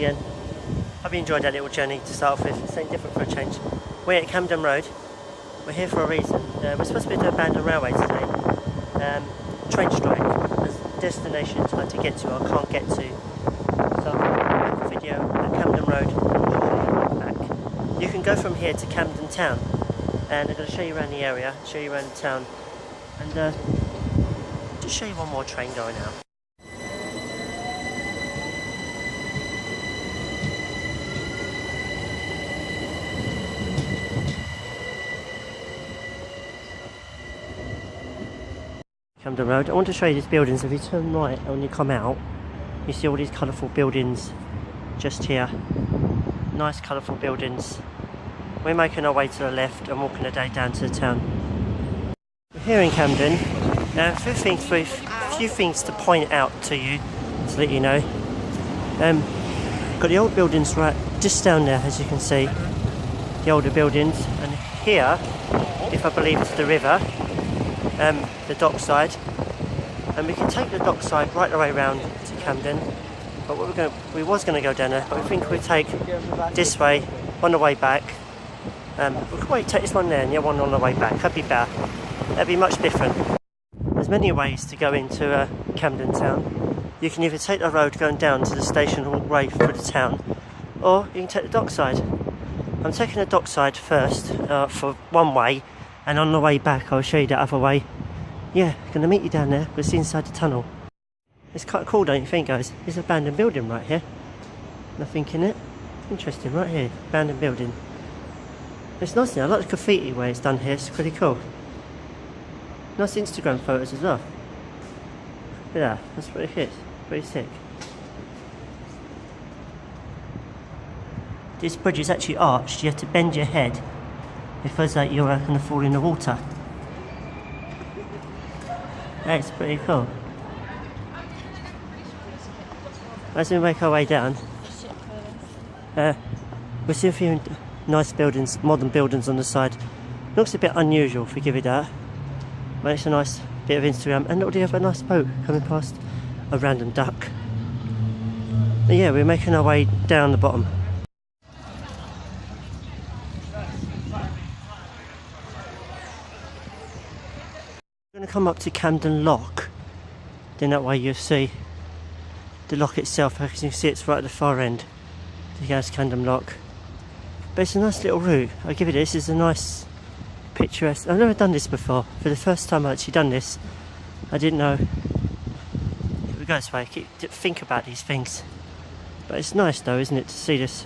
again. Hope you enjoyed that little journey to start off with. Something different for a change. We're at Camden Road. We're here for a reason. We're supposed to be at the abandoned railway today. Train strike. There's a destination trying to get to I can't get to. So I'll make a video at Camden Road and back. You can go from here to Camden Town, and I'm going to show you around the area, show you around the town, and just show you one more train going out. Camden Road. I want to show you these buildings. If you turn right when you come out, you see all these colourful buildings just here. Nice colourful buildings. We're making our way to the left and walking a day down to the town. We're here in Camden. A few things to point out to you, to let you know. Got the old buildings right just down there, as you can see. The older buildings, and here, if I believe it's the river, the dockside, and we can take the dockside right the way around to Camden, but we was going to go down there, but we think we'll take this way on the way back. We could take this one there and the other one on the way back. That'd be better. That'd be much different. There's many ways to go into Camden Town. You can either take the road going down to the station all the way through the town, or you can take the dockside. I'm taking the dockside first for one way, and on the way back I'll show you the other way. Yeah, going to meet you down there. We'll see inside the tunnel. It's quite cool, don't you think, guys? There's an abandoned building right here. Nothing in it. Interesting, right here. Abandoned building. It's nice here. I like the graffiti way it's done here. It's pretty cool. Nice Instagram photos as well. Look at that. That's pretty good. Pretty sick. This bridge is actually arched. You have to bend your head. It feels like you're going to fall in the water. That's pretty cool. As we make our way down, we'll see a few nice buildings, modern buildings on the side. Looks a bit unusual, if we give it that. But it's a nice bit of Instagram. And look, we have a nice boat coming past. A random duck. But yeah, we're making our way down the bottom. We're going to come up to Camden Lock. Then that way you'll see the lock itself. As you can see, it's right at the far end. You go to Camden Lock. But it's a nice little route. I'll give you this. It's a nice picturesque. I've never done this before. For the first time I've actually done this, I didn't know it would go this way. I think about these things. But it's nice though, isn't it, to see this.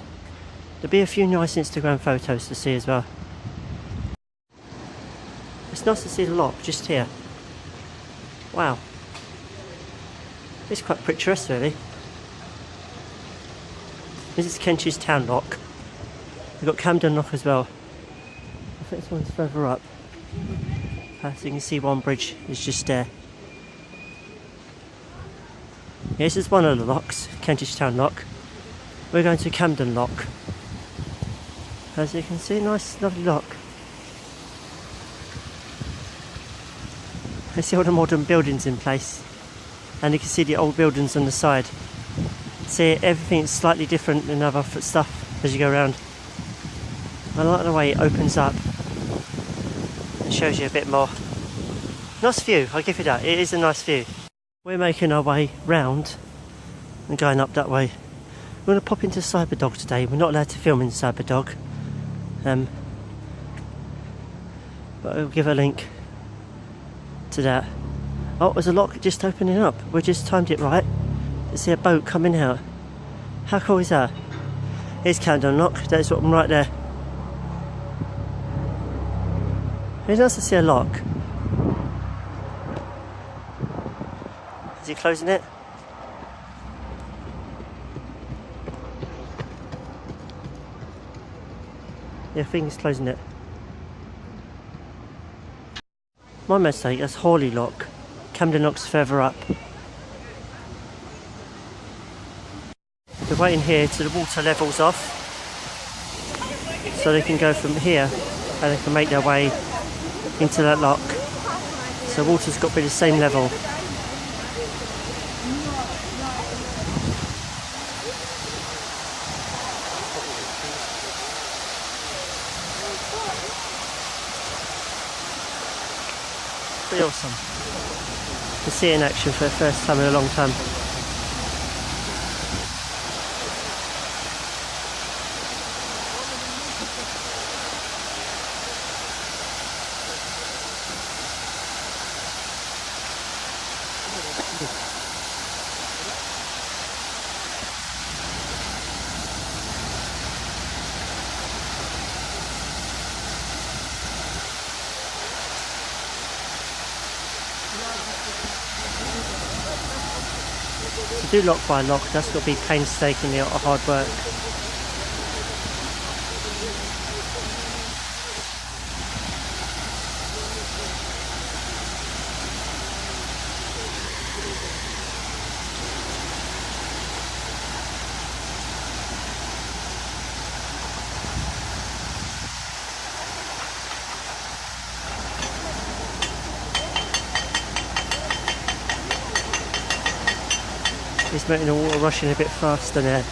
There'll be a few nice Instagram photos to see as well. It's nice to see the lock just here. Wow. It's quite picturesque really. This is Kentish Town Lock. We've got Camden Lock as well. I think this one's further up. As you can see, one bridge is just there. Yeah, this is one of the locks, Kentish Town Lock. We're going to Camden Lock. As you can see, nice, lovely lock. You see all the modern buildings in place, and you can see the old buildings on the side. See, everything's slightly different than other stuff as you go around. I like the way it opens up and shows you a bit more. Nice view, I'll give you that. It is a nice view. We're making our way round and going up that way. We're going to pop into CYBERDOG today. We're not allowed to film in CYBERDOG, but I'll give a link to that. Oh, there's a lock just opening up. We just timed it right. You see a boat coming out. How cool is that? Here's Camden Lock. That's what I'm right there. It's nice to see a lock. Is he closing it? Yeah, I think he's closing it. My mistake, that's Hawley Lock. Camden Lock's further up. They're waiting here till the water levels off, so they can go from here and they can make their way into that lock. So water's got to be the same level. Pretty awesome. To see it in action for the first time in a long time. To do lock by lock, that's got to be painstakingly hard work. It's making the water rushing a bit faster there.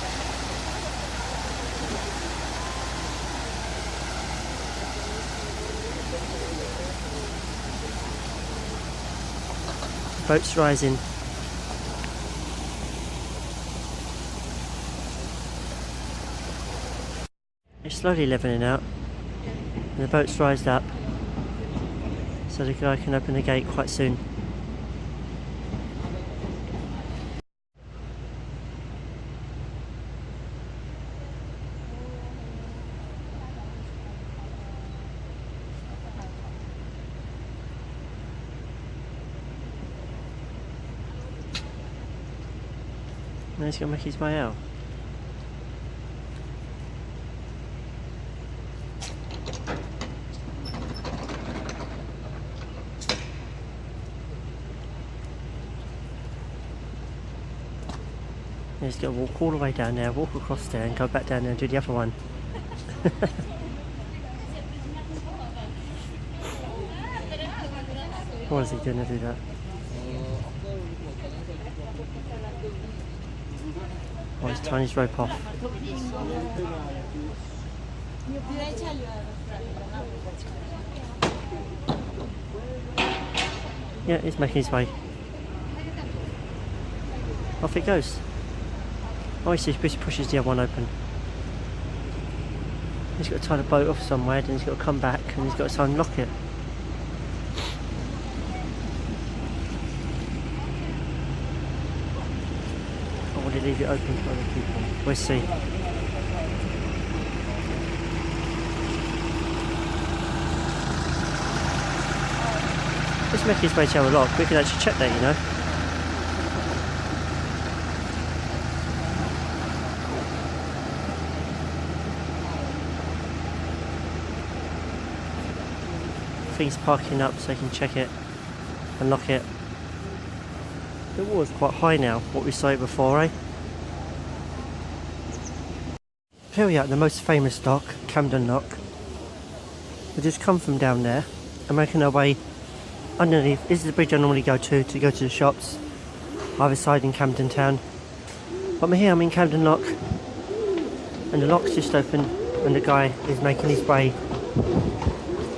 The boat's rising. It's slowly levelling out and the boat's rised up, so the guy can open the gate quite soon. Now he's going to make his way out. Now he's going to walk all the way down there, walk across there and go back down there and do the other one. Why is he going to do that? Oh, he's tying his rope off. Yeah, he's making his way. Off it goes. Oh, he pushes the other one open. He's got to tie the boat off somewhere, then he's got to come back and he's got to unlock it. Or will he leave it open for other people? We'll see. Let's make his way to our lock. We can actually check that, you know. I think he's parking up so he can check it and lock it. The water's quite high now, what we saw before, eh? Here we are at the most famous dock, Camden Lock. We just come from down there and making our way underneath. This is the bridge I normally go to the shops either side in Camden Town. But I'm here, I'm in Camden Lock and the lock's just open and the guy is making his way,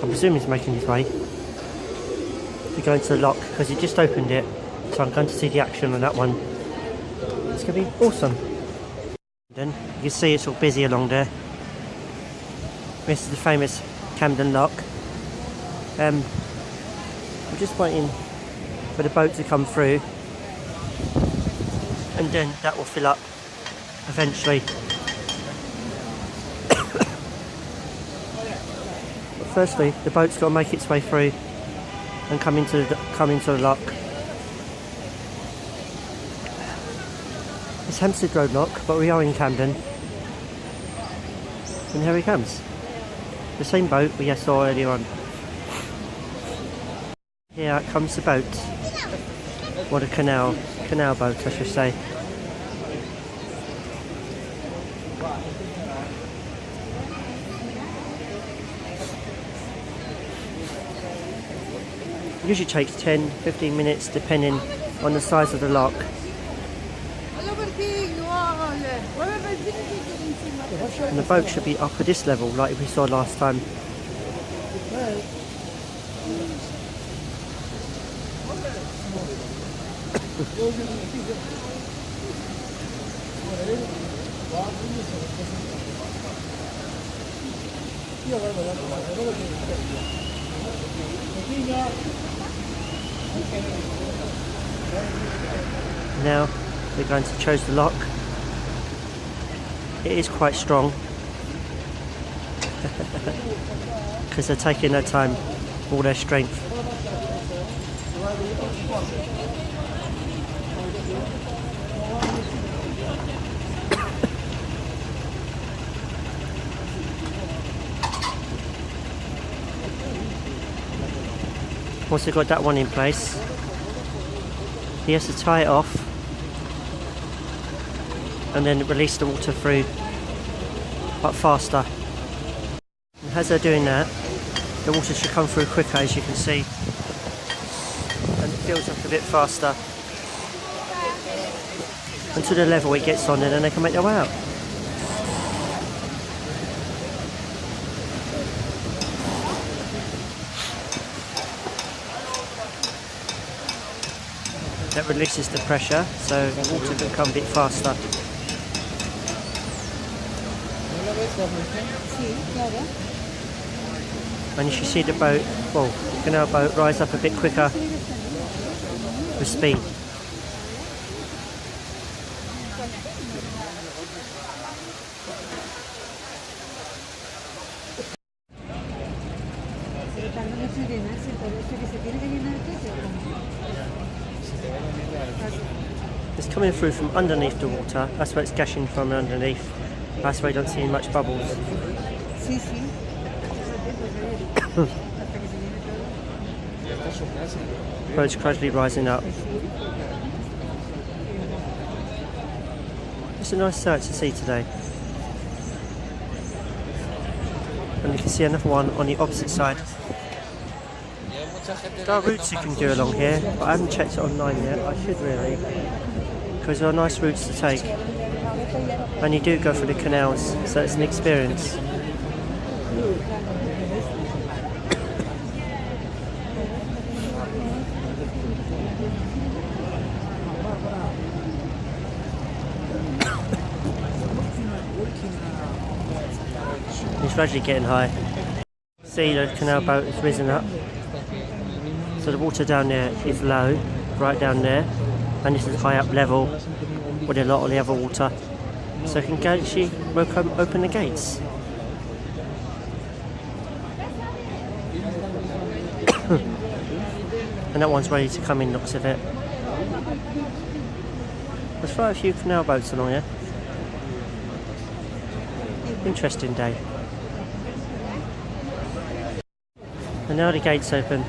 I presume he's making his way to go into the lock because he just opened it, so I'm going to see the action on that one. It's going to be awesome. Then you can see it's all busy along there. This is the famous Camden Lock. We're just waiting for the boat to come through and then that will fill up eventually. But firstly, the boat's got to make its way through and come into the lock. It's Hampstead Road Lock, but we are in Camden. And here he comes. The same boat we saw earlier on. Here comes the boat. Or the canal boat, I should say. It usually takes 10-15 minutes depending on the size of the lock. And the boat should be up at this level like we saw last time. Now we're going to choose the lock. It is quite strong because they're taking their time, all their strength. Once they've got that one in place, he has to tie it off and then release the water through, but faster. And as they're doing that, the water should come through quicker, as you can see, and it fills up a bit faster until the level it gets on, and then they can make their way out. That releases the pressure, so the water can come a bit faster. And you should see the boat, well, the canal boat rise up a bit quicker with speed. It's coming through from underneath the water, that's where it's gushing from underneath. That's why you don't see much bubbles. Boat's gradually rising up. It's a nice sight to see today. And you can see another one on the opposite side. There are routes you can do along here, but I haven't checked it online yet. I should really, because there are nice routes to take. And you do go through the canals, so it's an experience. It's gradually getting high. See, the canal boat has risen up. So the water down there is low, right down there, and this is high up level with a lot of the other water. So you can actually open the gates. And that one's ready to come in, looks of it. There's quite a few canal boats along here. Interesting day. And now the gates open.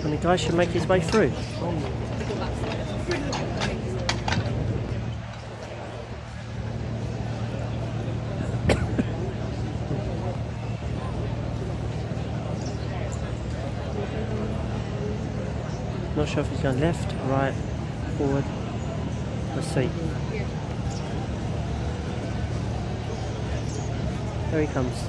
And the guy should make his way through. Not sure if he's going left, right, forward. Let's see. There he comes.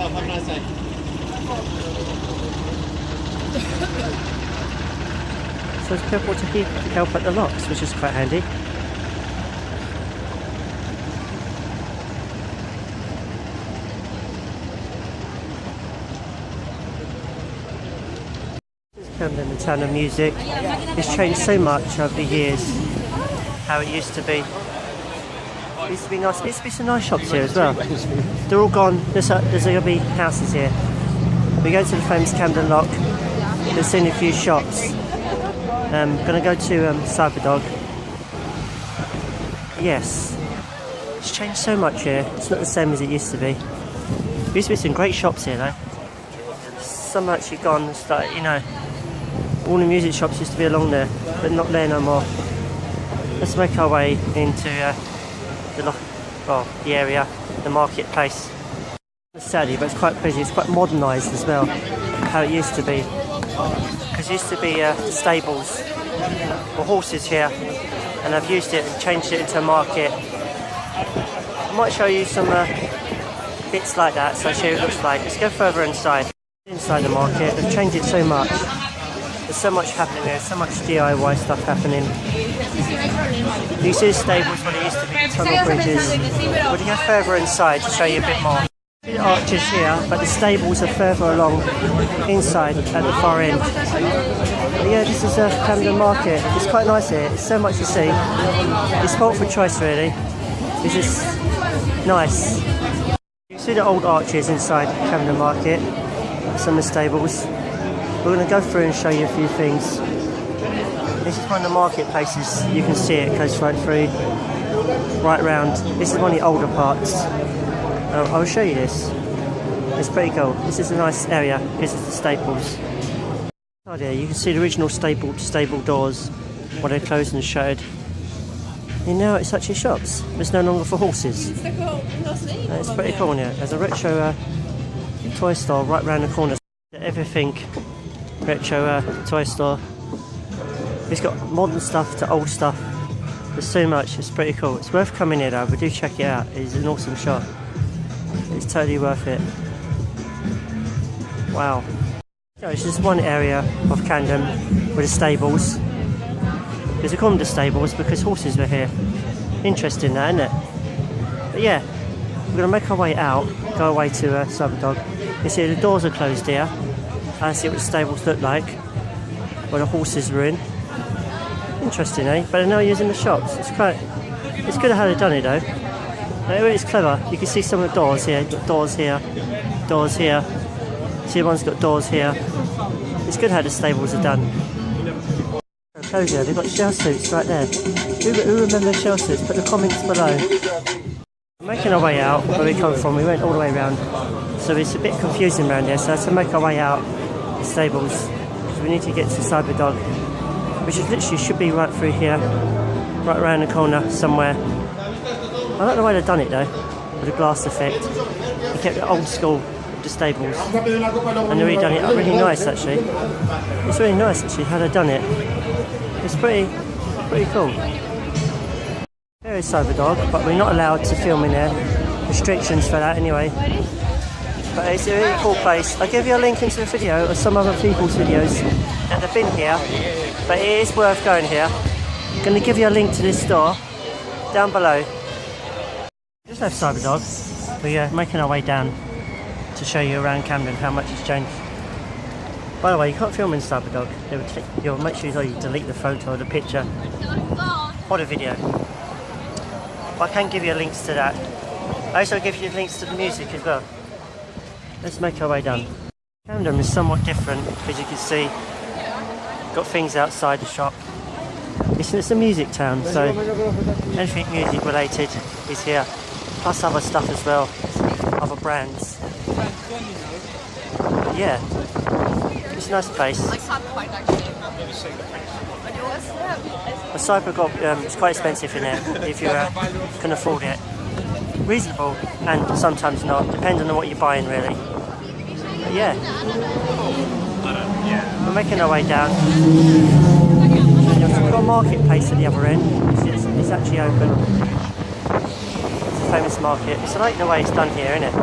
yourself. Have a nice day. So there's people to help at the locks, which is quite handy. Camden, the town of music. It's changed so much over the years, how it used to be. It used to be nice. It used to be some nice shops here as well. They're all gone. There's going to be houses here. We go to the famous Camden Lock. We've seen a few shops. Going to go to CYBERDOG. Yes. It's changed so much here. It's not the same as it used to be. There used to be some great shops here though. Some actually gone. It's like, you know, all the music shops used to be along there, but not there no more. Let's make our way into the area, the marketplace. It's sadly, but it's quite busy. It's quite modernised as well, how it used to be. Because it used to be stables for horses here, and I've used it and changed it into a market. I might show you some bits like that, so I'll show you what it looks like. Let's go further inside. Inside the market, they've changed it so much. There's so much happening there, so much DIY stuff happening. You see the stables where it used to be, tunnel bridges. We're going to go further inside to show you a bit more. The arches here, but the stables are further along inside at the far end. But yeah, this is a Camden market. It's quite nice here. It's so much to see. It's sport for choice really. It's just nice. You see the old arches inside Camden market. Some of the stables. We're going to go through and show you a few things. This is one of the marketplaces. You can see it goes right through, right round. This is one of the older parts. I'll show you this. It's pretty cool. This is a nice area. This is the stables. Oh there, you can see the original stable doors, what they're closed and shuttered. And now it's actually shops. It's no longer for horses. It's pretty cool now. There's a retro toy store right round the corner. Everything retro toy store. It's got modern stuff to old stuff. There's so much. It's pretty cool. It's worth coming here though, but do check it out. It's an awesome shop. It's totally worth it. Wow. So it's just one area of Camden with the stables. Because they call them the stables because horses were here. Interesting that, isn't it? But yeah, we're going to make our way out, go away to CYBERDOG. You see the doors are closed here. And see what the stables look like, where the horses were in. Interesting, eh? But they're now using the shops. It's good how they've done it though. It's clever. You can see some of the doors here. You've got doors here, doors here. See, one's got doors here. It's good how the stables are done. Close here. They've got shell suits right there. Who remembers shell suits? Put the comments below. We're making our way out where we come from. We went all the way around, so it's a bit confusing around here. So to make our way out the stables, because we need to get to CYBERDOG, which is literally should be right through here, right around the corner somewhere. I don't know why they've done it though, with the glass effect. They kept it old school with the stables, and they've really done it really nice actually. It's really nice actually how they've done it. It's pretty cool. There is CYBERDOG, but we're not allowed to film in there. Restrictions for that anyway. But it's a really cool place. I'll give you a link into the video of some other people's videos that have been here, but it is worth going here. I'm going to give you a link to this store down below. Just left CYBERDOG. We're making our way down to show you around Camden how much it's changed. By the way, you can't film in CYBERDOG. You'll make sure you delete the photo or the picture or the video. But I can give you links to that. I also give you links to the music as well. Let's make our way down. Camden is somewhat different, as you can see. Got things outside the shop. It's a music town, so anything music related is here. Plus other stuff as well, other brands. But yeah, it's a nice place. The CYBERDOG is quite expensive in there if you can afford it. Reasonable and sometimes not, depending on what you're buying really. But yeah, we're making our way down. We've got a marketplace at the other end. It's actually open. It's a famous market. It's like the way it's done here, isn't it?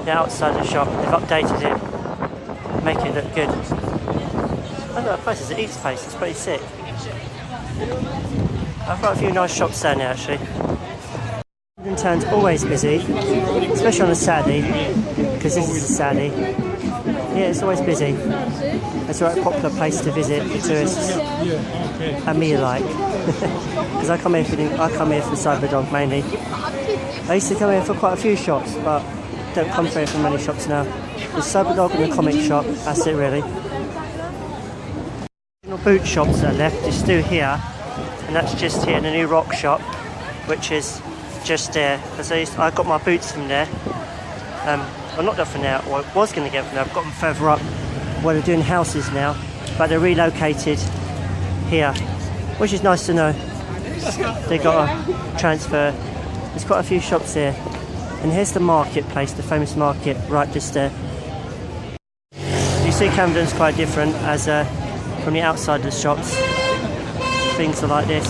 the outside of the shop. They've updated it, make it look good. I know that place is an Eats place, it's pretty sick. I've got a few nice shops down there actually. Camden Town's always busy, especially on a Saturday, because this is a Saturday. Yeah, it's always busy. It's a very popular place to visit for tourists, and me alike. Because I come here for CYBERDOG mainly. I used to come here for quite a few shops, but don't come here for many shops now. There's CYBERDOG and the comic shop, that's it really. The boot shops that are left is still here, and that's just here in the new rock shop, which is just there. Because I got my boots from there. Well, not from there, well, I was going to get from there. I've got them further up where they're doing houses now, but they're relocated here, which is nice to know. They got a transfer. There's quite a few shops here, and here's the marketplace, the famous market, right just there. You see, Camden's quite different as from the outside of the shops. Things are like this.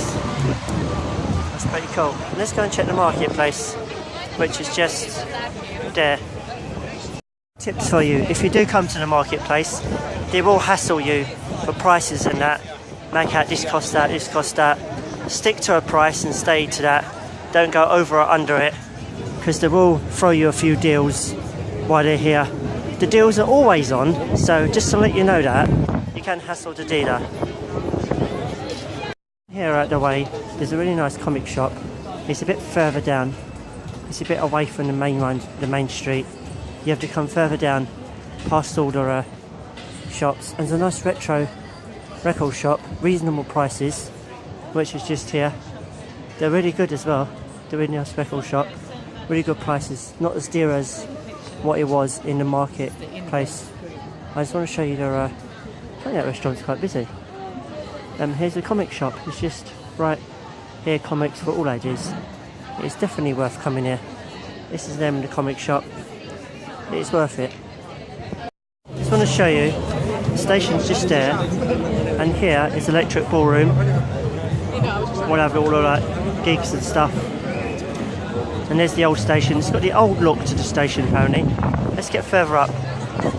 That's pretty cool. Let's go and check the marketplace, which is just there. Tips for you: if you do come to the marketplace, they will hassle you for prices and that. Make out this costs that, this costs that. Stick to a price and stay to that. Don't go over or under it, because they will throw you a few deals while they're here. The deals are always on, so just to let you know that, you can hassle the dealer. Here out the way, there's a really nice comic shop. It's a bit further down. It's a bit away from the main street. You have to come further down, past all the shops. And there's a nice retro record shop, reasonable prices, which is just here. They're really good as well. They're really nice record shop, really good prices. Not as dear as what it was in the marketplace. I just want to show you I think that restaurant's quite busy. Here's the comic shop. It's just right here, comics for all ages. It's definitely worth coming here. This is them, the comic shop. It's worth it. Just want to show you, the station's just there, and here is Electric Ballroom. We'll have all of that gigs and stuff. And there's the old station. It's got the old look to the station apparently. Let's get further up.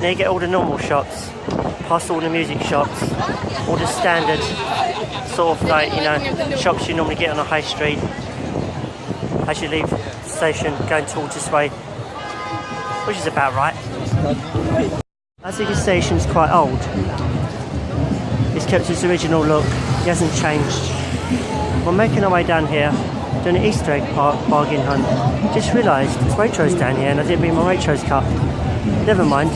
Now you get all the normal shops, past all the music shops, all the standard sort of like, you know, shops you normally get on a high street as you leave the station going towards this way, which is about right. As you can see, the station's quite old. It's kept its original look, it hasn't changed. We're making our way down here, doing an Easter egg bargain hunt. Just realised there's Waitrose down here and I didn't bring my Waitrose cup. Never mind.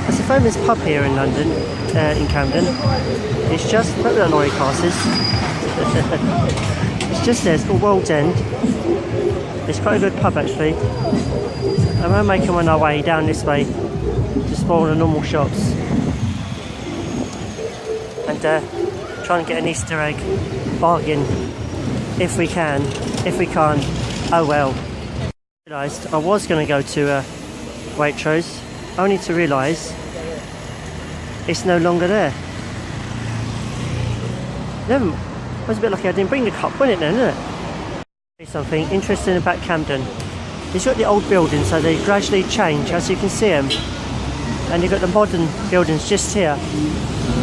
There's a famous pub here in London, in Camden. It's just, look at the lorry passes. It's just there, it's called World's End. It's quite a good pub actually. And we're making our way down this way to spoil the normal shops. And trying to get an Easter egg bargain if we can. If we can't, oh well. I realised I was going to go to Waitrose, only to realise it's no longer there. I was a bit lucky I didn't bring the cup, wasn't it then, isn't it? Something interesting about Camden. You've got the old buildings, so they gradually change as you can see them. And you've got the modern buildings just here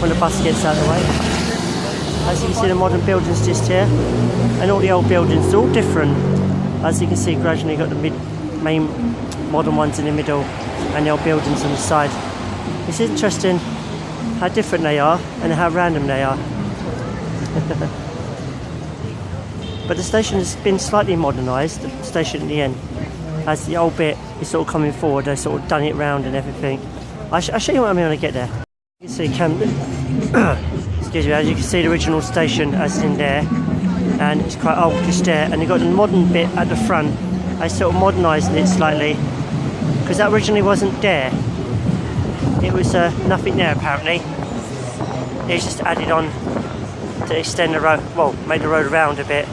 when the bus gets out of the way. As you can see, the modern buildings just here, and all the old buildings, they're all different. As you can see, gradually you've got the main modern ones in the middle and the old buildings on the side. It's interesting how different they are and how random they are. But the station has been slightly modernised, the station at the end. As the old bit is sort of coming forward, they've sort of done it round and everything. I'll show you what I mean when I get there. You can see Camden, excuse me, as you can see the original station as in there. And it's quite old just there. And you've got the modern bit at the front. I sort of modernised it slightly, because that originally wasn't there. It was nothing there apparently. It's just added on to extend the road, well, make the road around a bit.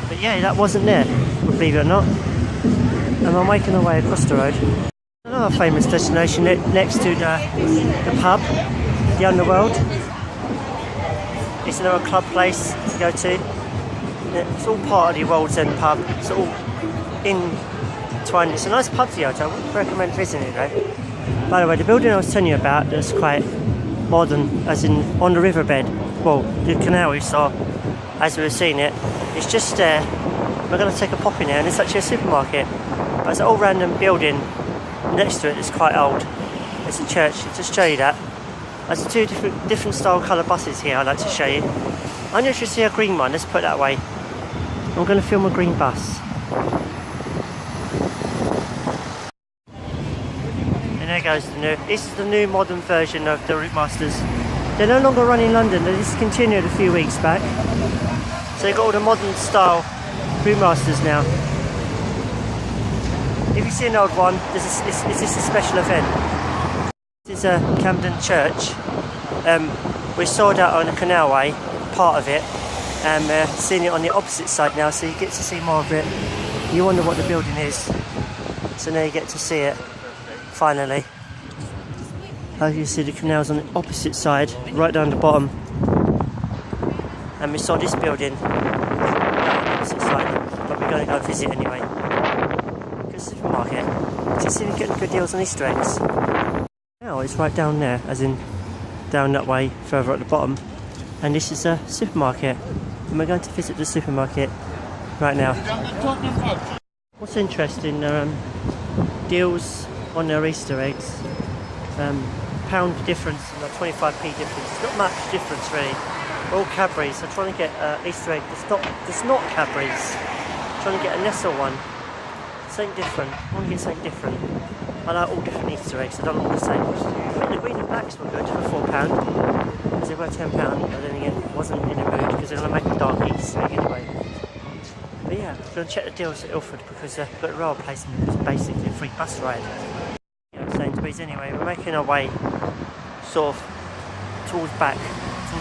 But yeah, that wasn't there, believe it or not. And I'm making our way across the road. Another famous destination next to the pub, the Underworld. It's another club place to go to. It's all part of the World's End pub. It's all entwined. It's a nice pub to go to. I would recommend visiting it though. By the way, the building I was telling you about that's quite modern, as in on the riverbed, well, the canal we saw as we were seeing it, it's just there. We're going to take a pop in there, and it's actually a supermarket. But it's an old random building next to it that's quite old. It's a church. I'll just show you that. There's two different style colour buses here I'd like to show you. I know you should see a green one, let's put it that way. I'm going to film a green bus. And there goes the new. This is the new modern version of the Routemasters. They're no longer running in London, they discontinued a few weeks back. So they've got all the modern style Routemasters now. If you see an old one, is this a special event? This is a Camden church. We're sold out on the canalway, part of it. And seeing it on the opposite side now, so you get to see more of it. You wonder what the building is. So now you get to see it, finally. As you see, the canal's on the opposite side, right down the bottom. And we saw this building on the opposite side, but we're going to go visit anyway. Good supermarket. So you see we're getting good deals on Easter eggs. Now it's right down there, as in down that way, further at the bottom. And this is a supermarket. And we're going to visit the supermarket right now. What's interesting, there are deals on their Easter eggs. Pound difference and a 25p difference. It's not much difference really. All Cadbury's. I'm trying to get Easter egg that's not Cadbury's. I'm trying to get a Nestle one. Something different. I want to get something different. I like all different Easter eggs. I don't want the same. I think the green and blacks were good for £4. Because they were £10, but then again, wasn't in the mood because they're going to make a dark Easter egg anyway. But yeah, we're going to check the deals at Ilford because we've got a rail placement. It's basically a free bus ride. Sainsbury's anyway. We're making our way sort of towards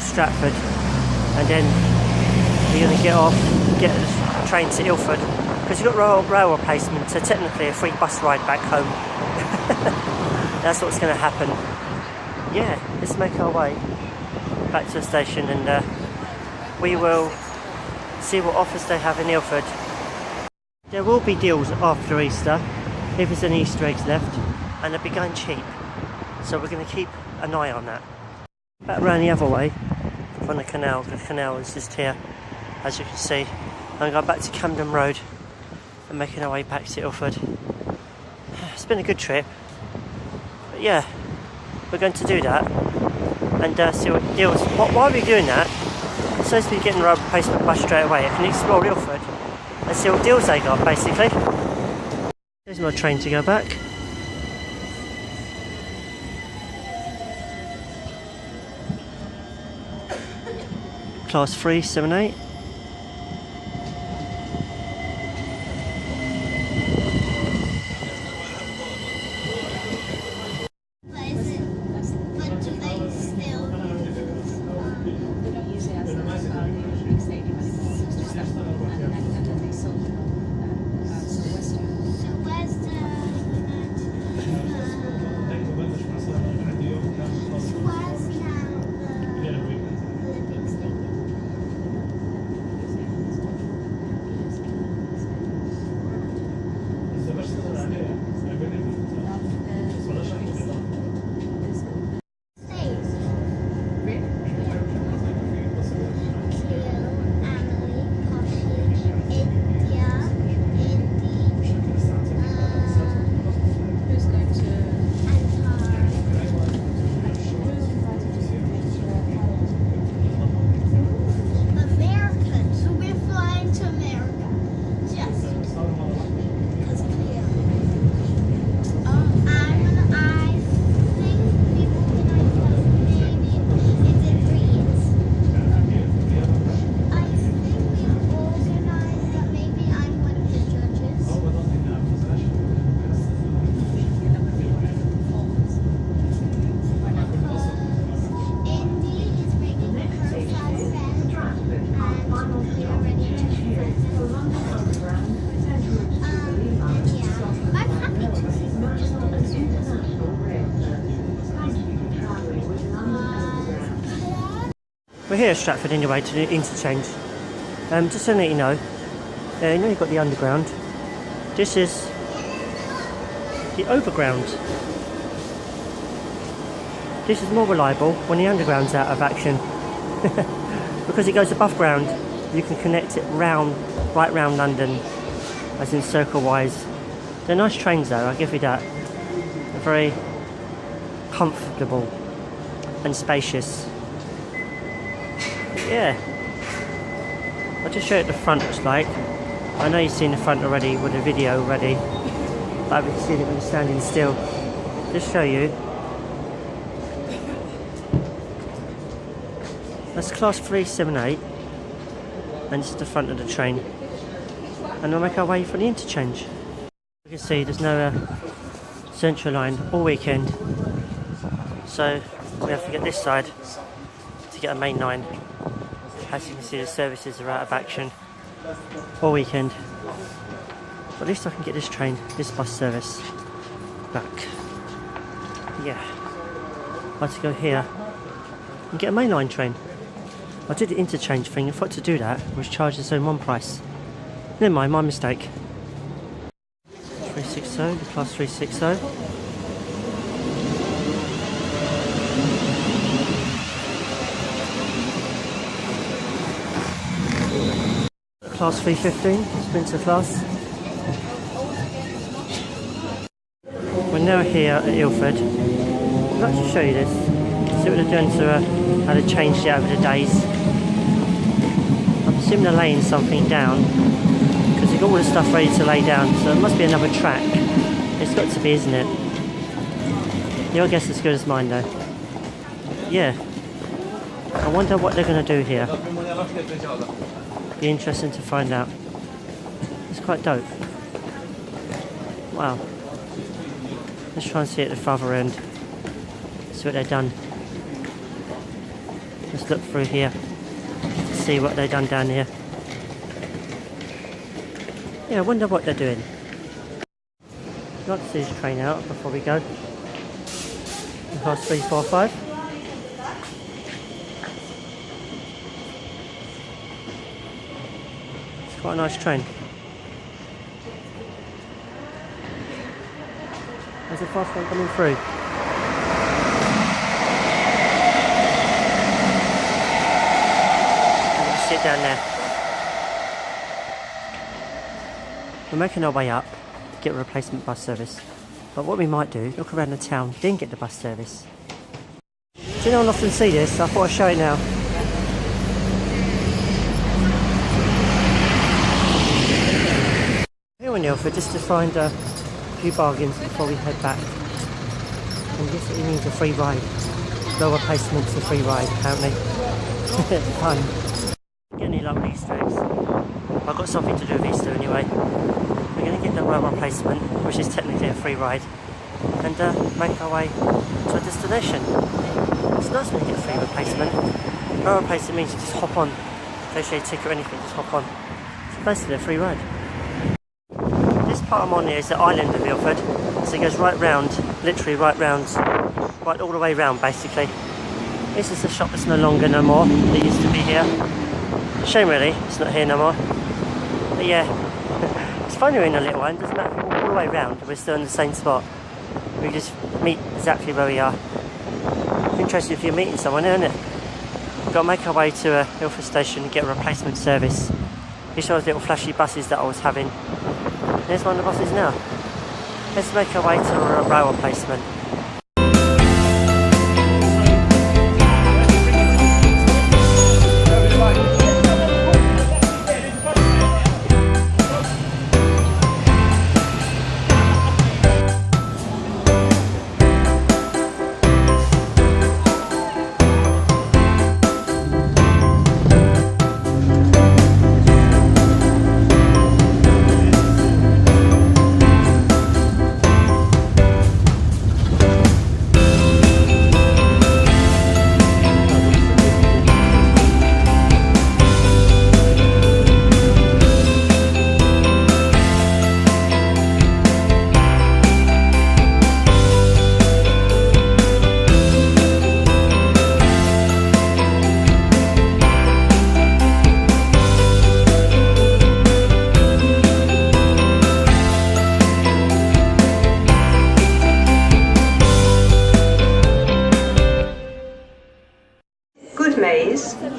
Stratford, and then we're going to get off, get the train to Ilford because we've got rail replacement, so technically a free bus ride back home. That's what's going to happen. Yeah, let's make our way back to the station, and we will see what offers they have in Ilford. There will be deals after Easter if there's any Easter eggs left, and they'll be going cheap, so we're going to keep an eye on that. Back round the other way from the canal is just here, as you can see. I'm going back to Camden Road and making our way back to Ilford. It's been a good trip, but yeah, we're going to do that and see what deals. Why are we doing that? It's supposed to be getting the road replacement bus straight away. I can explore Ilford and see what deals they got, basically. There's my train to go back. Class 378. We're here at Stratford anyway to the interchange. Just to let you know you've got the underground, This is the overground. This is more reliable when the underground's out of action. Because it goes above ground, you can connect it right round London, as in circle-wise. They're nice trains though, I'll give you that. They're very comfortable and spacious. Yeah. I'll just show you what the front looks like. I know you've seen the front already with the video already, but I haven't seen it when you're standing still. Just show you. That's class 378, and this is the front of the train. And we'll make our way for the interchange. You can see there's no central line all weekend, so we have to get this side to get a main line. As you can see, the services are out of action all weekend. But at least I can get this train, this bus service, back. Yeah. I have to go here and get a mainline train. I did the interchange thing. I thought to do that was charge its own one price. Never mind, my mistake. 360, the class 360. Class 315, Sprinter class. We're now here at Ilford. I'd like to show you this. See what they're doing to how they changed it over the days. I'm assuming they're laying something down because they've got all the stuff ready to lay down, so it must be another track. It's got to be, isn't it? Your guess is as good as mine though. Yeah. I wonder what they're going to do here. Be interesting to find out. It's quite dope. Wow. Let's try and see at the further end. See what they've done. Let's look through here. See what they've done down here. Yeah, I wonder what they're doing. I'd like to see this train out before we go. Class 345. It's quite a nice train. There's a fast one coming through. I'm going to sit down there. We're making our way up to get a replacement bus service. But what we might do, look around the town, then get the bus service. Do you know I often see this? I thought I'd show it now. Here in Ilford, just to find a few bargains before we head back. And this it means a free ride. No replacement's a free ride, apparently. Fun. Getting any luck with Easter eggs. I've got something to do with Easter anyway. We're going to get the rail replacement, which is technically a free ride, and make our way to a destination. It's nice when you get a free replacement. Rail replacement means you just hop on. Don't show you a ticket or anything, just hop on. It's basically a free ride. This part I'm on here is the island of Ilford, so it goes right round, literally right round, right all the way round basically. This is a shop that's no more. It used to be here. Shame really, it's not here no more. But yeah. It's fun we're in a little one, doesn't matter if we walk all the way round, we're still in the same spot. We just meet exactly where we are. Interesting if you're meeting someone, isn't it? We've got to make our way to Ilford station and get a replacement service. These are those little flashy buses that I was having. There's one of the buses now. Let's make our way to a rail replacement.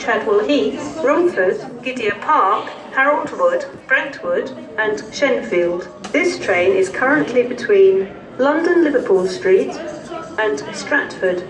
Chadwell Heath, Romford, Gidea Park, Haroldwood, Brentwood and Shenfield. This train is currently between London Liverpool Street and Stratford.